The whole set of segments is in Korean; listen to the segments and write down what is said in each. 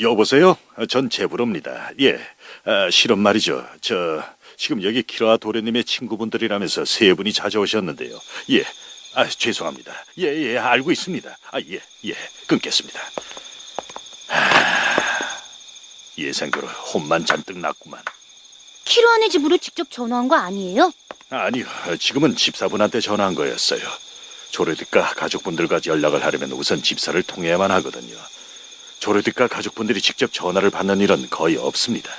여보세요? 전 제브로입니다. 예, 실은 말이죠. 지금 여기 키라 도레님의 친구분들이라면서 세 분이 찾아오셨는데요. 예, 죄송합니다. 예, 알고 있습니다. 예, 끊겠습니다. 예상대로 혼만 잔뜩 났구만. 키로안의 집으로 직접 전화한 거 아니에요? 아니요, 지금은 집사분한테 전화한 거였어요. 조르디카 가족분들과 연락을 하려면 우선 집사를 통해야만 하거든요. 조르디카 가족분들이 직접 전화를 받는 일은 거의 없습니다.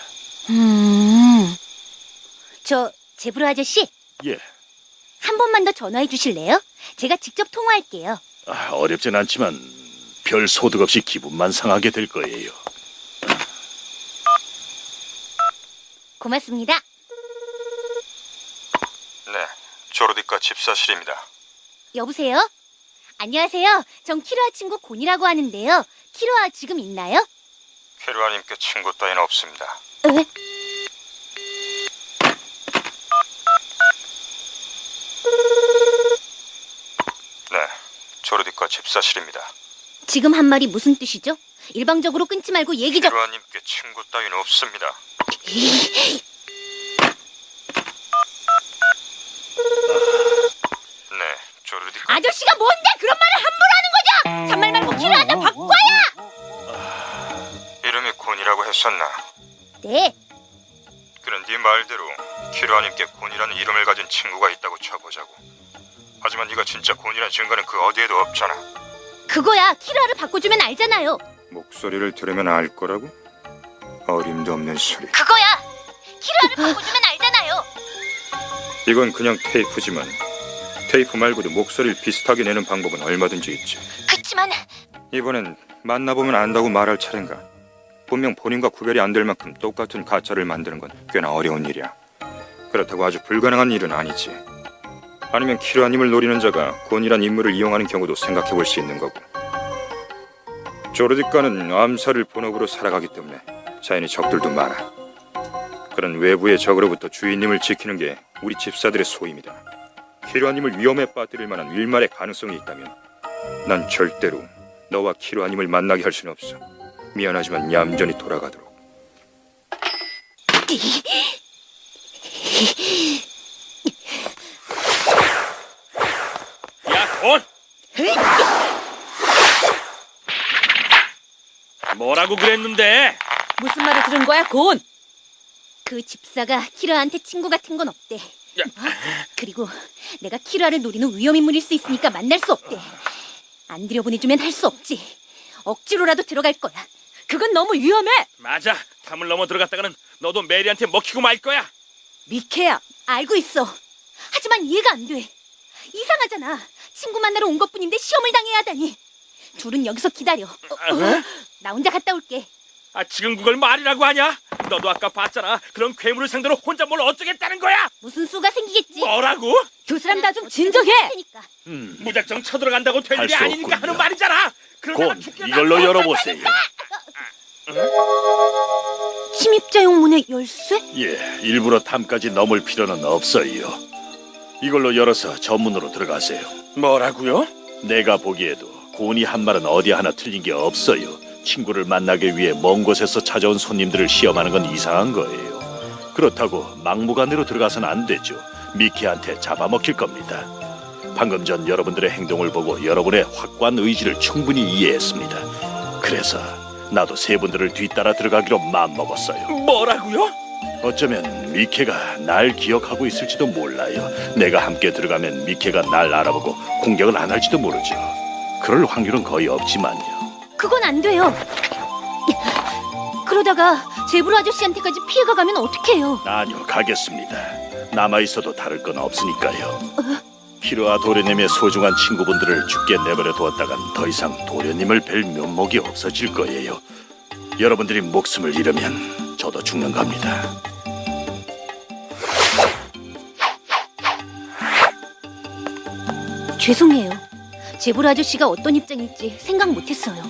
제브로 아저씨, 예, 한 번만 더 전화해 주실래요? 제가 직접 통화할게요. 어렵진 않지만 별 소득 없이 기분만 상하게 될 거예요. 고맙습니다. 네, 조르디카 집사실입니다. 여보세요? 안녕하세요. 전 키로아 친구 곤이라고 하는데요. 키로아 지금 있나요? 키루아님께 친구 따위는 없습니다. 에? 네, 조르디카 집사실입니다. 지금 한 말이 무슨 뜻이죠? 일방적으로 끊지 말고 얘기 좀... 키루아님께 친구 따위는 없습니다. 네, 조르디카. 아저씨가 뭔데 그런 말을 함부로 하는 거죠? 잔말 말고 키로아 나 바꿔야! 이름이 곤이라고 했었나? 네, 그런 네 말대로 키루아님께 곤이라는 이름을 가진 친구가 있다고 쳐보자고. 하지만 네가 진짜 곤이라는 증거는 그 어디에도 없잖아. 그거야. 키로아를 바꿔주면 알잖아요. 목소리를 들으면 알 거라고? 어림도 없는 소리. 그거야. 키로아를 바꿔주면 알잖아요. 이건 그냥 테이프지만 테이프 말고도 목소리를 비슷하게 내는 방법은 얼마든지 있지. 그치만 이번엔 만나보면 안다고 말할 차례인가? 분명 본인과 구별이 안 될 만큼 똑같은 가짜를 만드는 건 꽤나 어려운 일이야. 그렇다고 아주 불가능한 일은 아니지. 아니면 키루아님을 노리는 자가 곤이란 인물을 이용하는 경우도 생각해 볼 수 있는 거고. 조르디카는 암살을 본업으로 살아가기 때문에 자연히 적들도 많아. 그런 외부의 적으로부터 주인님을 지키는 게 우리 집사들의 소임이다. 키루아님을 위험에 빠뜨릴 만한 일말의 가능성이 있다면 난 절대로 너와 키루아님을 만나게 할 수는 없어. 미안하지만 얌전히 돌아가도록. 야, 곤! 뭐라고 그랬는데? 무슨 말을 들은 거야, 곤? 그 집사가 키라한테 친구 같은 건 없대. 그리고 내가 키라를 노리는 위험인물일 수 있으니까 만날 수 없대. 안 들여보내주면 할 수 없지. 억지로라도 들어갈 거야. 그건 너무 위험해. 맞아, 탐을 넘어 들어갔다가는 너도 메리한테 먹히고 말 거야. 미케야, 알고 있어. 하지만 이해가 안 돼. 이상하잖아. 친구 만나러 온 것뿐인데 시험을 당해야 하다니. 둘은 여기서 기다려. 나 혼자 갔다 올게. 지금 그걸 말이라고 하냐? 너도 아까 봤잖아. 그런 괴물을 상대로 혼자 뭘 어쩌겠다는 거야? 무슨 수가 생기겠지. 뭐라고? 두 사람 다 좀 진정해. 무작정 쳐들어간다고 될 할 일이 수 아니니까 없군요. 하는 말이잖아. 그러다가 곤, 죽겠다. 이걸로 열어보세요. 침입자용 문의 열쇠? 예, 일부러 탐까지 넘을 필요는 없어요. 이걸로 열어서 전문으로 들어가세요. 뭐라고요? 내가 보기에도 곤이 한 말은 어디 하나 틀린 게 없어요. 친구를 만나기 위해 먼 곳에서 찾아온 손님들을 시험하는 건 이상한 거예요. 그렇다고 막무가내로 들어가서는 안 되죠. 미키한테 잡아먹힐 겁니다. 방금 전 여러분들의 행동을 보고 여러분의 확고한 의지를 충분히 이해했습니다. 그래서 나도 세 분들을 뒤따라 들어가기로 마음먹었어요. 뭐라고요? 어쩌면 미케가 날 기억하고 있을지도 몰라요. 내가 함께 들어가면 미케가 날 알아보고 공격을 안 할지도 모르죠. 그럴 확률은 거의 없지만요. 그건 안 돼요. 그러다가 제브로 아저씨한테까지 피해가 가면 어떡해요? 아니요, 가겠습니다. 남아있어도 다를 건 없으니까요. 키루아 도련님의 소중한 친구분들을 죽게 내버려 두었다간 더 이상 도련님을 뵐 면목이 없어질 거예요. 여러분들이 목숨을 잃으면 저도 죽는 겁니다. 죄송해요. 제브로 아저씨가 어떤 입장일지 생각 못했어요.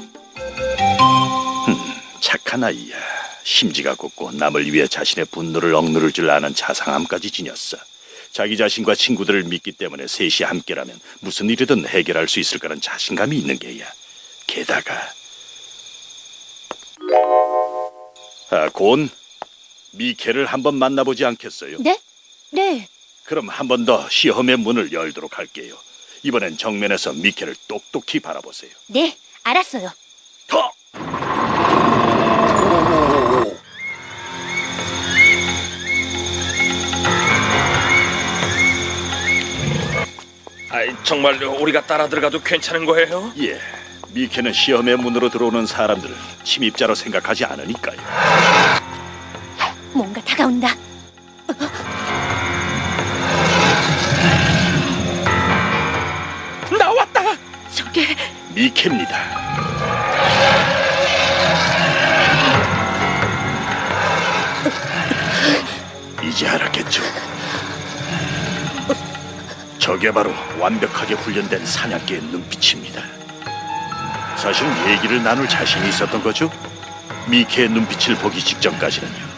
착한 아이야. 심지가 곱고 남을 위해 자신의 분노를 억누를 줄 아는 자상함까지 지녔어. 자기 자신과 친구들을 믿기 때문에 셋이 함께라면 무슨 일이든 해결할 수 있을 거란 자신감이 있는 게야. 게다가 곤, 미케를 한번 만나보지 않겠어요? 네? 네. 그럼 한 번 더 시험의 문을 열도록 할게요. 이번엔 정면에서 미케를 똑똑히 바라보세요. 네, 알았어요. 더! 정말로 우리가 따라 들어가도 괜찮은 거예요? 예, 미케는 시험의 문으로 들어오는 사람들을 침입자로 생각하지 않으니까요. 뭔가 다가온다. 나왔다! 저게 미케입니다. 이제 알았겠죠. 저게 바로 완벽하게 훈련된 사냥개의 눈빛입니다. 사실 얘기를 나눌 자신이 있었던 거죠. 미케의 눈빛을 보기 직전까지는요.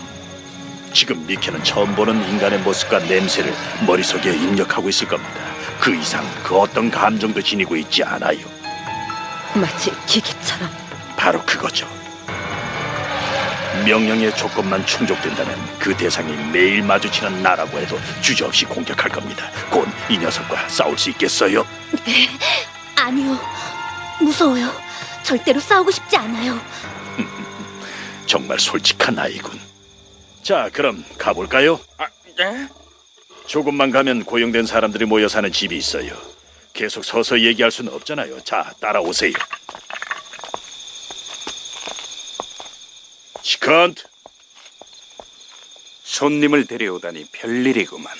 지금 미케는 처음 보는 인간의 모습과 냄새를 머릿속에 입력하고 있을 겁니다. 그 이상 그 어떤 감정도 지니고 있지 않아요. 마치 기계처럼. 바로 그거죠. 명령의 조건만 충족된다면 그 대상이 매일 마주치는 나라고 해도 주저없이 공격할 겁니다. 곧 이 녀석과 싸울 수 있겠어요? 아니요. 무서워요. 절대로 싸우고 싶지 않아요. 정말 솔직한 아이군. 자, 그럼 가볼까요? 예? 조금만 가면 고용된 사람들이 모여 사는 집이 있어요. 계속 서서 얘기할 수는 없잖아요. 자, 따라오세요. 시컨트. 손님을 데려오다니 별일이구만.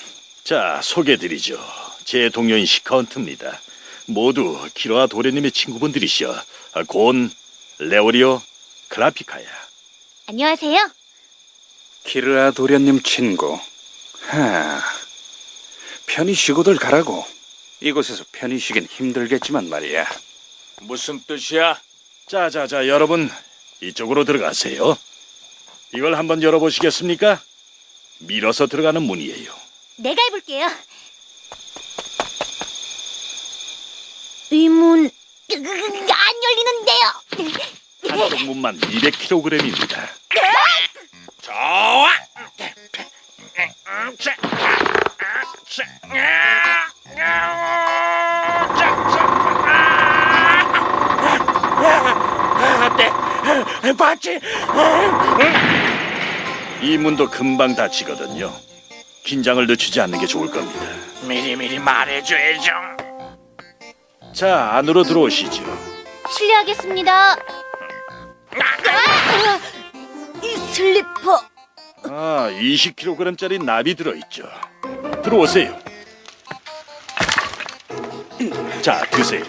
자, 소개드리죠. 제 동료인 시컨트입니다. 모두 키로아 도레님의 친구분들이시여. 곤, 레오리오, 클라피카야. 안녕하세요. 키르아 도련님 친구. 편히 쉬고들 가라고. 이곳에서 편히 쉬긴 힘들겠지만 말이야. 무슨 뜻이야? 자자자, 여러분 이쪽으로 들어가세요. 이걸 한번 열어보시겠습니까? 밀어서 들어가는 문이에요. 내가 해볼게요. 이 문 안 열리는데요. 한쪽 문만 200kg입니다. 좋아! 네, 봤지? 이 문도 금방 닫히거든요. 긴장을 늦추지 않는 게 좋을 겁니다. 미리미리 말해줘야죠. 자, 안으로 들어오시죠. 실례하겠습니다. 이 슬리퍼. 20kg짜리 납이 들어있죠. 들어오세요. 자, 드세요.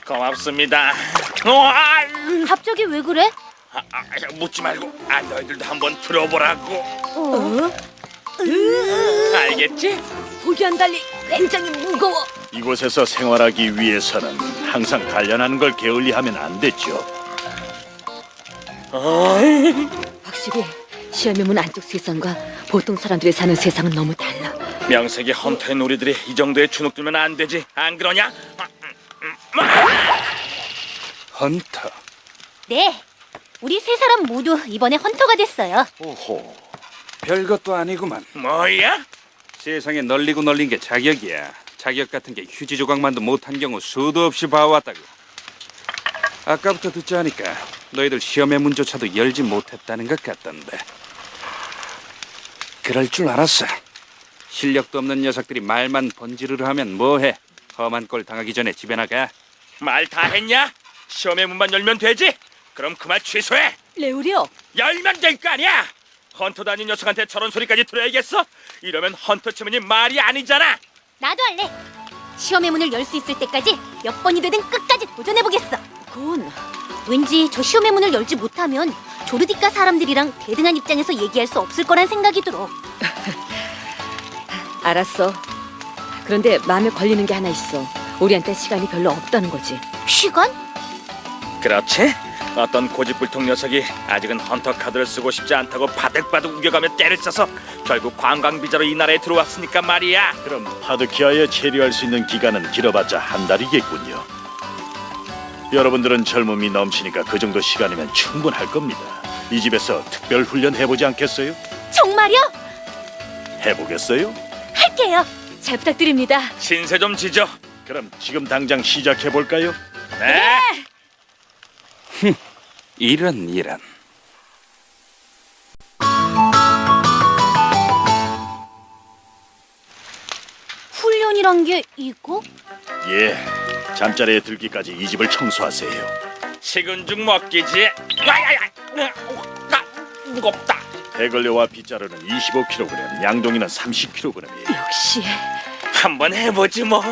고맙습니다. 우와! 갑자기 왜 그래? 묻지 말고 너희들도 한번 들어보라고. 알겠지? 보기와는 달리 굉장히 무거워. 이곳에서 생활하기 위해서는 항상 단련하는 걸 게을리하면 안 되죠. 확실히 시험의 문 안쪽 세상과 보통 사람들이 사는 세상은 너무 달라. 명색이 헌터의 놀이들이 이 정도에 주눅들면 안 되지. 안 그러냐? 헌터. 네. 우리 세 사람 모두 이번에 헌터가 됐어요. 오호. 별것도 아니구만. 뭐야? 세상에 널리고 널린 게 자격이야. 자격 같은 게 휴지 조각만도 못한 경우 수도 없이 봐왔다고. 아까부터 듣자 하니까 너희들 시험의 문조차도 열지 못했다는 것 같던데. 그럴 줄 알았어. 실력도 없는 녀석들이 말만 번지르르 하면 뭐해. 험한 꼴 당하기 전에 집에 나가. 말 다 했냐? 시험의 문만 열면 되지? 그럼 그 말 취소해. 레오리오, 열면 될 거 아니야. 헌터 다닌 녀석한테 저런 소리까지 들어야겠어? 이러면 헌터 치문이 말이 아니잖아. 나도 할래. 시험의 문을 열 수 있을 때까지 몇 번이 되든 끝까지 도전해보겠어. 곤. 왠지 저 시험의 문을 열지 못하면 조르디카 사람들이랑 대등한 입장에서 얘기할 수 없을 거란 생각이 들어. 알았어. 그런데 마음에 걸리는 게 하나 있어. 우리한테 시간이 별로 없다는 거지. 시간? 그렇지? 어떤 고집불통 녀석이 아직은 헌터 카드를 쓰고 싶지 않다고 바득바득 우겨가며 때를 써서 결국 관광비자로 이 나라에 들어왔으니까 말이야. 그럼 파드키아에 체류할 수 있는 기간은 길어봤자 한 달이겠군요. 여러분들은 젊음이 넘치니까 그 정도 시간이면 충분할 겁니다. 이 집에서 특별 훈련 해보지 않겠어요? 정말요? 해보겠어요? 할게요. 잘 부탁드립니다. 신세 좀 지죠. 그럼 지금 당장 시작해 볼까요? 네. 이런. 훈련이란 게 이거? 예. 잠자리에 들기까지 이 집을 청소하세요. 식은 죽 먹기지. 야야야. 무겁다. 대걸레와 빗자루는 25kg, 양동이는 30kg이에요. 역시 한번 해보지 뭐.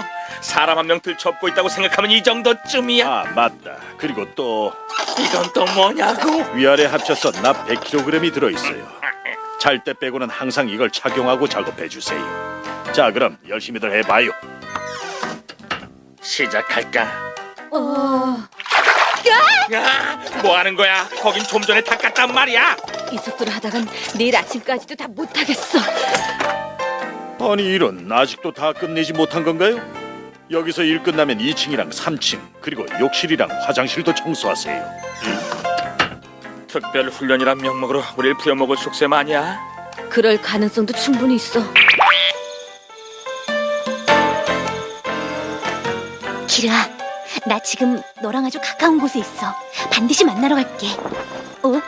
사람 한 명 들쳐업고 있다고 생각하면 이 정도쯤이야. 아, 맞다. 그리고 또 이건 또 뭐냐고. 위아래 합쳐서 납 100kg이 들어있어요. 잘 때 빼고는 항상 이걸 착용하고 작업해 주세요. 자, 그럼 열심히들 해봐요. 시작할까? 야! 뭐 하는 거야? 거긴 좀 전에 닦았단 말이야. 이 속도로 하다간 내일 아침까지도 다 못하겠어. 아니, 이런, 아직도 다 끝내지 못한 건가요? 여기서 일 끝나면 2층이랑 3층, 그리고 욕실이랑 화장실도 청소하세요. 특별 훈련이란 명목으로 우릴 부려먹을 속셈 아니야? 그럴 가능성도 충분히 있어. 기라, 나 지금 너랑 아주 가까운 곳에 있어. 반드시 만나러 갈게. 어?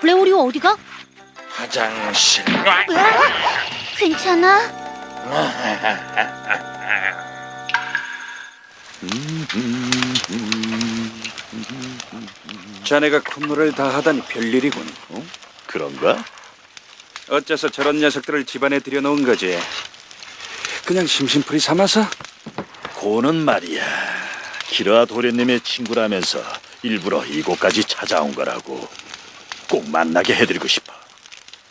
레오리오 어디가? 화장실. 괜찮아? 자네가 콧노래를 다 하다니 별일이군. 그런가? 어째서 저런 녀석들을 집안에 들여놓은 거지? 그냥 심심풀이 삼아서? 고는 말이야. 기라 도련님의 친구라면서 일부러 이곳까지 찾아온 거라고. 꼭 만나게 해드리고 싶어.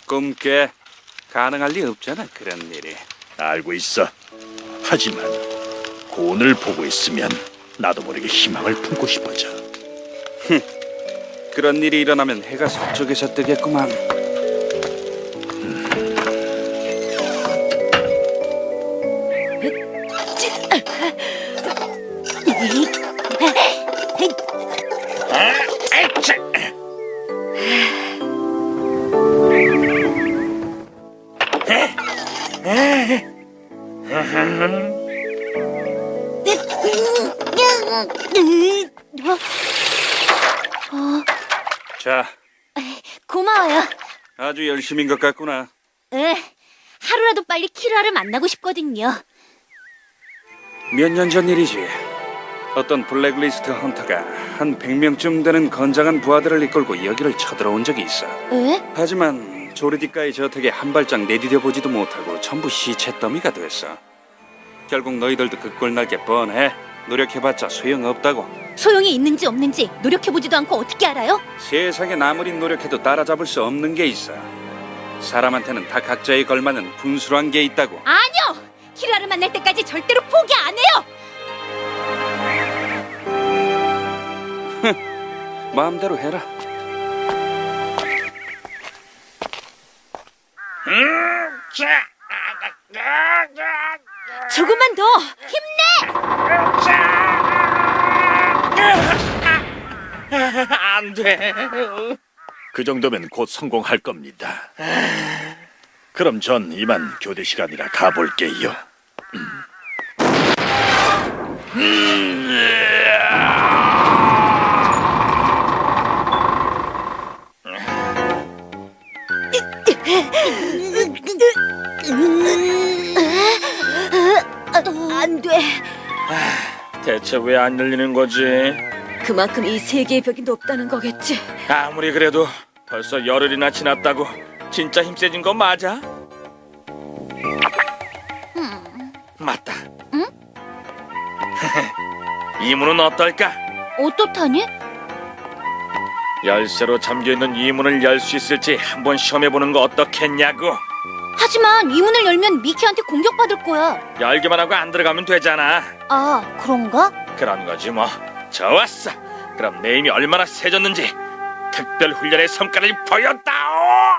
꿈깨. 가능할 리 없잖아, 그런 일이. 알고 있어. 하지만 고은을 보고 있으면 나도 모르게 희망을 품고 싶어져. 그런 일이 일어나면 해가 서쪽에서 뜨겠구만. 자, 고마워요. 아주 열심인 것 같구나. 하루라도 빨리 키라를 만나고 싶거든요. 몇 년 전 일이지. 어떤 블랙리스트 헌터가 한 100명쯤 되는 건장한 부하들을 이끌고 여기를 쳐들어온 적이 있어. 하지만 조르디카의 저택에 한 발짝 내디뎌보지도 못하고 전부 시체 더미가 됐어. 결국 너희들도 그 꼴 날 게 뻔해. 노력해봤자 소용없다고. 소용이 있는지 없는지 노력해보지도 않고 어떻게 알아요? 세상에 아무리 노력해도 따라잡을 수 없는 게 있어. 사람한테는 다 각자에 걸맞는 분수란 게 있다고. 아니요! 키라를 만날 때까지 절대로 포기 안 해요! 마음대로 해라. 조금만 더! 힘내! 안 돼. 그 정도면 곧 성공할 겁니다. 그럼 전 이만 교대 시간이라 가볼게요. 안 돼. 대체 왜 안 열리는 거지? 그만큼 이 세계의 벽이 높다는 거겠지. 아무리 그래도 벌써 열흘이나 지났다고. 진짜 힘세진 거 맞아? 맞다. 응? 이 문은 어떨까? 어떻다니? 열쇠로 잠겨있는 이 문을 열 수 있을지 한번 시험해보는 거 어떻겠냐고. 하지만 이 문을 열면 미키한테 공격받을 거야. 열기만 하고 안 들어가면 되잖아. 아, 그런가? 그런 거지 뭐. 좋았어. 그럼 내 힘이 얼마나 세졌는지 특별 훈련의 성과를 보였다오.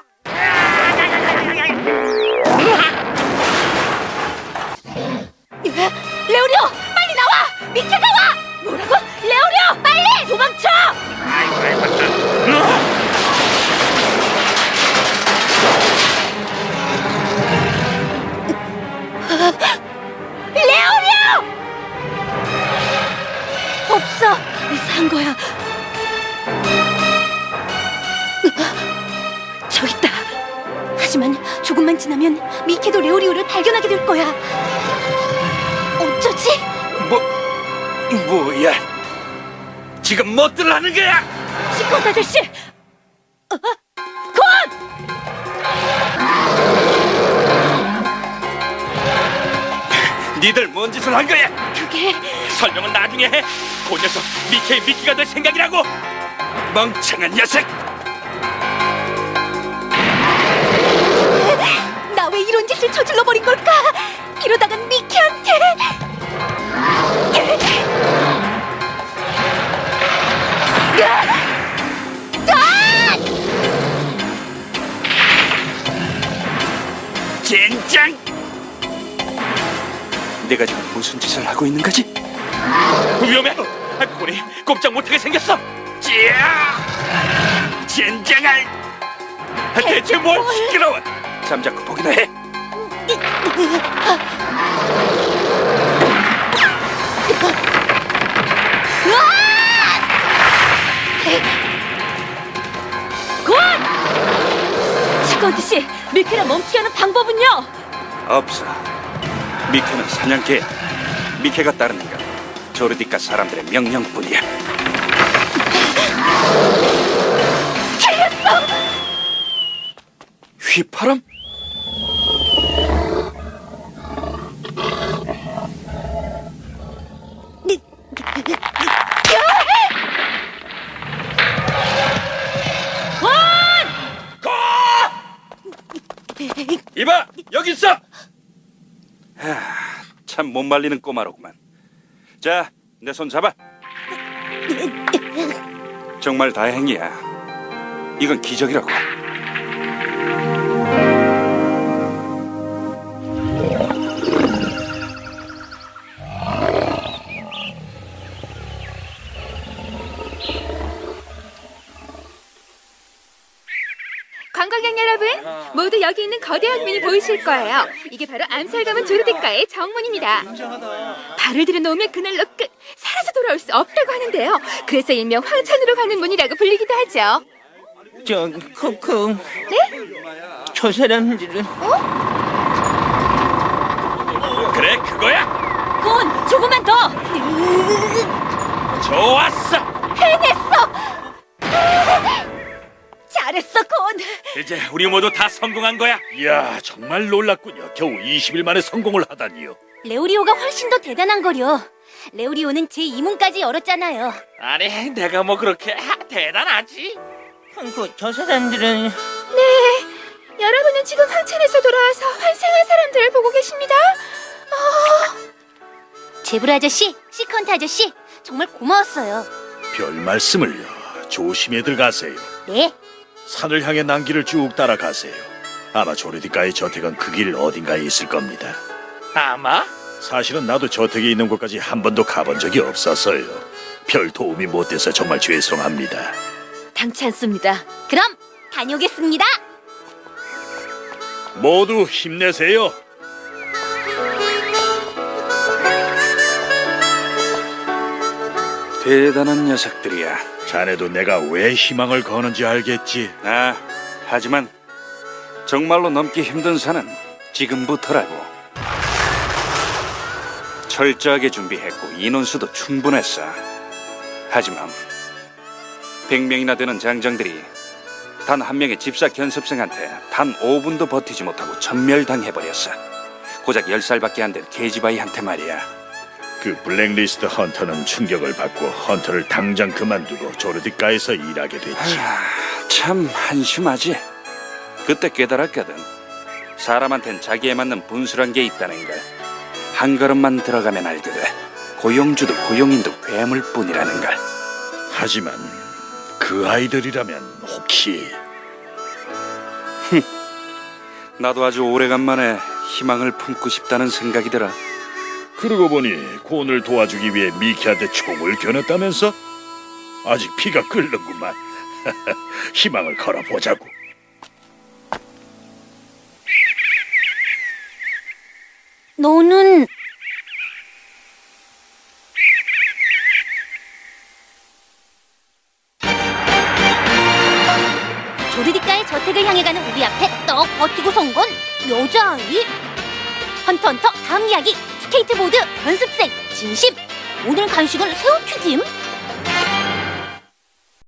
레오리오! 빨리 나와! 미키가 와! 뭐라고? 레오리오! 빨리! 도망쳐! 아이고, 하지만 조금만 지나면 미케도 레오리오를 발견하게 될 거야. 어쩌지? 뭐야? 지금 뭐들 하는 거야? 시컨 아저씨! 곤! 니들 뭔 짓을 한 거야? 그게 설명은 나중에 해. 그 녀석 미케의 미끼가 될 생각이라고. 멍청한 녀석. 나 왜 이런 짓을 저질러 버린 걸까? 이러다간 미케한테 젠장! 내가 지금 무슨 짓을 하고 있는 거지? 위험해! 곤이 꼼짝 못하게 생겼어! 찌야! 젠장아! 대체 뭘 시끄러워! 잠자코 보기나 해! 곤! 시컨 아저씨, 미케를 멈추게 하는 방법은요? 없어. 미케는 사냥개야. 미케가 따르는 건 조르디카 사람들의 명령뿐이야. 휘파람? 이봐! 여기 있어! 참 못 말리는 꼬마로구만. 자, 내 손 잡아. 정말 다행이야. 이건 기적이라고. 관광객 여러분, 모두 여기 있는 거대한 문이 보이실 거예요. 이게 바로 암살 가문 조르디카의 정문입니다. 발을 들여놓으면 그날로 끝, 살아서 돌아올 수 없다고 하는데요. 그래서 일명 황천으로 가는 문이라고 불리기도 하죠. 저 코코. 네? 저 사람들은 그래, 그거야! 곤, 조금만 더! 좋았어! 해냈어! 잘했어, 곤! 이제 우리 모두 다 성공한 거야. 이야, 정말 놀랐군요. 겨우 20일 만에 성공을 하다니요. 레오리오가 훨씬 더 대단한 거려. 레오리오는 제 이문까지 열었잖아요. 아니, 내가 뭐 그렇게 대단하지? 코코, 저 사람들은 네, 여러분은 지금 황천에서 돌아와서 환생한 사람들을 보고 계십니다. 제브라 아저씨, 시컨트 아저씨, 정말 고마웠어요. 별 말씀을요. 조심히들 가세요. 네, 산을 향해 난길을 쭉 따라가세요. 아마 조르디카의 저택은 그 길 어딘가에 있을 겁니다. 아마? 사실은 나도 저택에 있는 곳까지 한 번도 가본 적이 없어서요. 별 도움이 못 돼서 정말 죄송합니다. 당치 않습니다. 그럼 다녀오겠습니다. 모두 힘내세요. 대단한 녀석들이야. 자네도 내가 왜 희망을 거는지 알겠지? 하지만 정말로 넘기 힘든 산은 지금부터라고. 철저하게 준비했고 인원수도 충분했어. 하지만 100명이나 되는 장정들이 단 한 명의 집사 견습생한테 단 5분도 버티지 못하고 전멸당해버렸어. 고작 10살밖에 안 된 계집아이한테 말이야. 그 블랙리스트 헌터는 충격을 받고 헌터를 당장 그만두고 조르디카에서 일하게 됐지. 참 한심하지. 그때 깨달았거든. 사람한텐 자기에 맞는 분수란 게 있다는 걸. 한 걸음만 들어가면 알게 돼. 고용주도 고용인도 괴물뿐이라는 걸. 하지만 그 아이들이라면 혹시 나도 아주 오래간만에 희망을 품고 싶다는 생각이 들어. 그러고 보니 곤을 도와주기 위해 미키한테 총을 겨눴다면서? 아직 피가 끓는구만. 희망을 걸어보자고. 너는 조르디카의 저택을 향해 가는 우리 앞에 떠 쭉 버티고 선 건 여자아이. 헌터헌터 다음 이야기 스케이트보드 연습생 진심. 오늘 간식은 새우튀김.